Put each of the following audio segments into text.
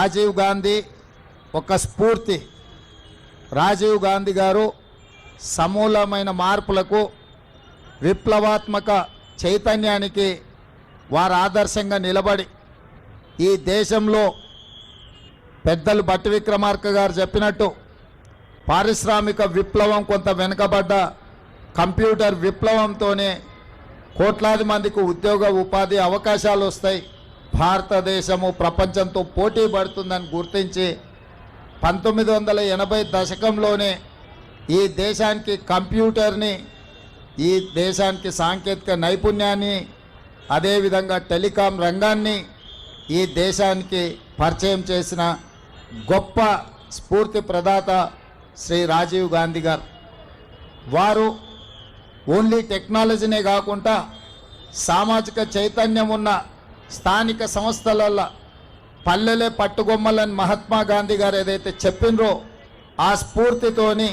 రాజీవ్ గాంధీ ఒక స్ఫూర్తి. రాజీవ్ గాంధీ గారు సమూలమైన మార్పులకు, విప్లవాత్మక చైతన్యానికి వారు ఆదర్శంగా నిలబడి ఈ దేశంలో పెద్దలు బట్టి విక్రమార్క గారు చెప్పినట్టు పారిశ్రామిక విప్లవం కొంత వెనుకబడ్డ కంప్యూటర్ విప్లవంతోనే కోట్లాది మందికి ఉద్యోగ ఉపాధి అవకాశాలు వస్తాయి, భారతదేశము ప్రపంచంతో పోటీ పడుతుందని గుర్తించి 1980 దశకంలోనే ఈ దేశానికి కంప్యూటర్ని, ఈ దేశానికి సాంకేతిక నైపుణ్యాన్ని, అదేవిధంగా టెలికాం రంగాన్ని ఈ దేశానికి పరిచయం చేసిన గొప్ప స్ఫూర్తి ప్రదాత శ్రీ రాజీవ్ గాంధీ గారు. వారు ఓన్లీ టెక్నాలజీనే కాకుండా సామాజిక చైతన్యం ఉన్న స్థానిక సంస్థలలో పల్లెలే పట్టుగొమ్మలని మహాత్మా గాంధీ గారు ఏదైతే చెప్పినరో ఆ స్ఫూర్తితోని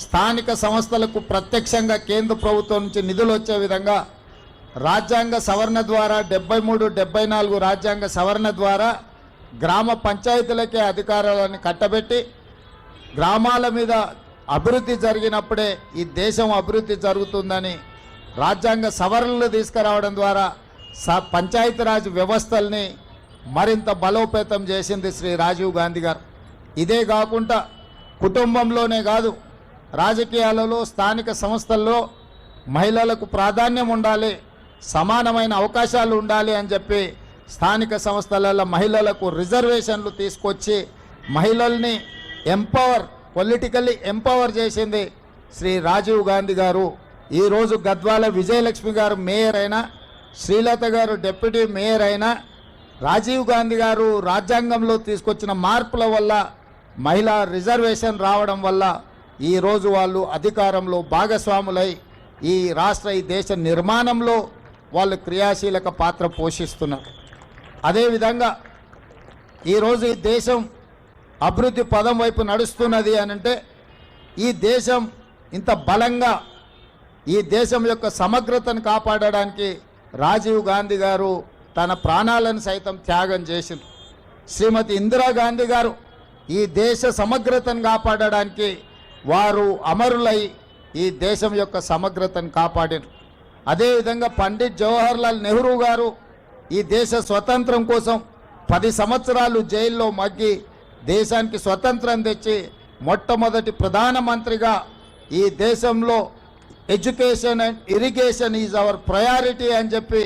స్థానిక సంస్థలకు ప్రత్యక్షంగా కేంద్ర ప్రభుత్వం నుంచి నిధులు వచ్చే విధంగా రాజ్యాంగ సవరణ ద్వారా 73, 74 రాజ్యాంగ సవరణ ద్వారా గ్రామ పంచాయతీలకే అధికారాలను కట్టబెట్టి గ్రామాల మీద అభివృద్ధి జరిగినప్పుడే ఈ దేశం అభివృద్ధి జరుగుతుందని రాజ్యాంగ సవరణలు తీసుకురావడం ద్వారా పంచాయతీరాజ్ వ్యవస్థల్ని మరింత బలోపేతం చేసింది శ్రీ రాజీవ్ గాంధీ గారు. ఇదే కాకుండా కుటుంబంలోనే కాదు, రాజకీయాలలో, స్థానిక సంస్థల్లో మహిళలకు ప్రాధాన్యం ఉండాలి, సమానమైన అవకాశాలు ఉండాలి అని చెప్పి స్థానిక సంస్థలలో మహిళలకు రిజర్వేషన్లు తీసుకొచ్చి మహిళల్ని పొలిటికల్లీ ఎంపవర్ చేసింది శ్రీ రాజీవ్ గాంధీ గారు. ఈరోజు గద్వాల విజయలక్ష్మి గారు మేయర్ అయినా, శ్రీలత గారు డిప్యూటీ మేయర్ అయినా, రాజీవ్ గాంధీ గారు రాజ్యాంగంలో తీసుకొచ్చిన మార్పుల వల్ల మహిళా రిజర్వేషన్ రావడం వల్ల ఈరోజు వాళ్ళు అధికారంలో భాగస్వాములై ఈ దేశ నిర్మాణంలో వాళ్ళు క్రియాశీలక పాత్ర పోషిస్తున్నారు. అదేవిధంగా ఈరోజు ఈ దేశం అభివృద్ధి పదం వైపు నడుస్తున్నది అని అంటే ఈ దేశం ఇంత బలంగా ఈ దేశం యొక్క సమగ్రతను కాపాడడానికి రాజీవ్ గాంధీ గారు తన ప్రాణాలను సైతం త్యాగం చేసింది. శ్రీమతి ఇందిరాగాంధీ గారు ఈ దేశ సమగ్రతను కాపాడడానికి వారు అమరులై ఈ దేశం యొక్క సమగ్రతను కాపాడారు. అదేవిధంగా పండిట్ జవహర్లాల్ నెహ్రూ గారు ఈ దేశ స్వతంత్రం కోసం 10 సంవత్సరాలు జైల్లో మగ్గి దేశానికి స్వతంత్రం తెచ్చి మొట్టమొదటి ప్రధానమంత్రిగా ఈ దేశంలో education and irrigation is our priority అని చెప్పి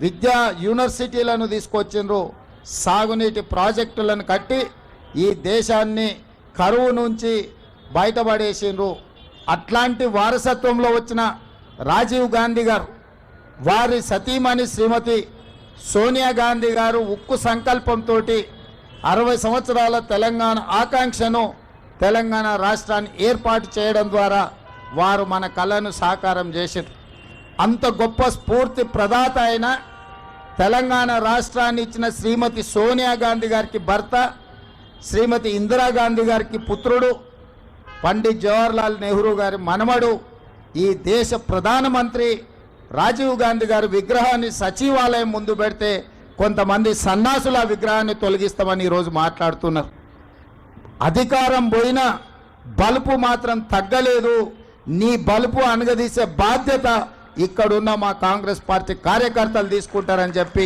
విద్యా యూనివర్సిటీలను తీసుకొచ్చిండ్రు, సాగునీటి ప్రాజెక్టులను కట్టి ఈ దేశాన్ని కరువు నుంచి బయటపడేసిండ్రు. అట్లాంటి వారసత్వంలో వచ్చిన రాజీవ్ గాంధీ గారు వారి సతీమణి శ్రీమతి సోనియా గాంధీ గారు ఉక్కు సంకల్పంతో 60 సంవత్సరాల తెలంగాణ ఆకాంక్షను, తెలంగాణ రాష్ట్రాన్ని ఏర్పాటు చేయడం ద్వారా వారు మన కళను సాకారం చేశారు. అంత గొప్ప స్ఫూర్తి ప్రదాత అయిన తెలంగాణ రాష్ట్రాన్ని ఇచ్చిన శ్రీమతి సోనియా గాంధీ గారికి భర్త, శ్రీమతి ఇందిరాగాంధీ గారికి పుత్రుడు, పండిట్ జవహర్లాల్ నెహ్రూ గారి మనమడు, ఈ దేశ ప్రధానమంత్రి రాజీవ్ గాంధీ గారి విగ్రహాన్ని సచివాలయం ముందు పెడితే కొంతమంది సన్నాసుల విగ్రహాన్ని తొలగిస్తామని ఈరోజు మాట్లాడుతున్నారు. అధికారం పోయినా బలుపు మాత్రం తగ్గలేదు. నీ బలుపు అనగదీసే బాధ్యత ఇక్కడున్న మా కాంగ్రెస్ పార్టీ కార్యకర్తలు తీసుకుంటారని చెప్పి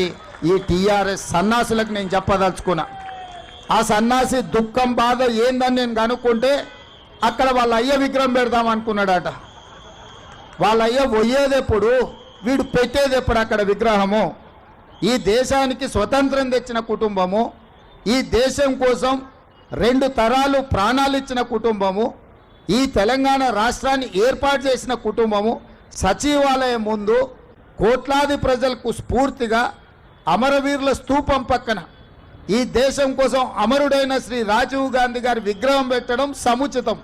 ఈ టీఆర్ఎస్ సన్నాసులకు నేను చెప్పదలుచుకున్నా. ఆ సన్నాసి దుఃఖం, బాధ ఏందని నేను కనుక్కుంటే అక్కడ వాళ్ళ అయ్య విగ్రహం పెడదాం అనుకున్నాడట. వాళ్ళ అయ్య పోయేదెప్పుడు, వీడు పెట్టేదెప్పుడు అక్కడ విగ్రహము? ఈ దేశానికి స్వతంత్రం తెచ్చిన కుటుంబము, ఈ దేశం కోసం 2 తరాలు ప్రాణాలు ఇచ్చిన కుటుంబము, ఈ తెలంగాణ రాష్ట్రాన్ని ఏర్పాటు చేసిన కుటుంబము సచివాలయం ముందు కోట్లాది ప్రజలకు స్ఫూర్తిగా అమరవీరుల స్తూపం పక్కన ఈ దేశం కోసం అమరుడైన శ్రీ రాజీవ్ గాంధీ గారి విగ్రహం పెట్టడం సముచితం.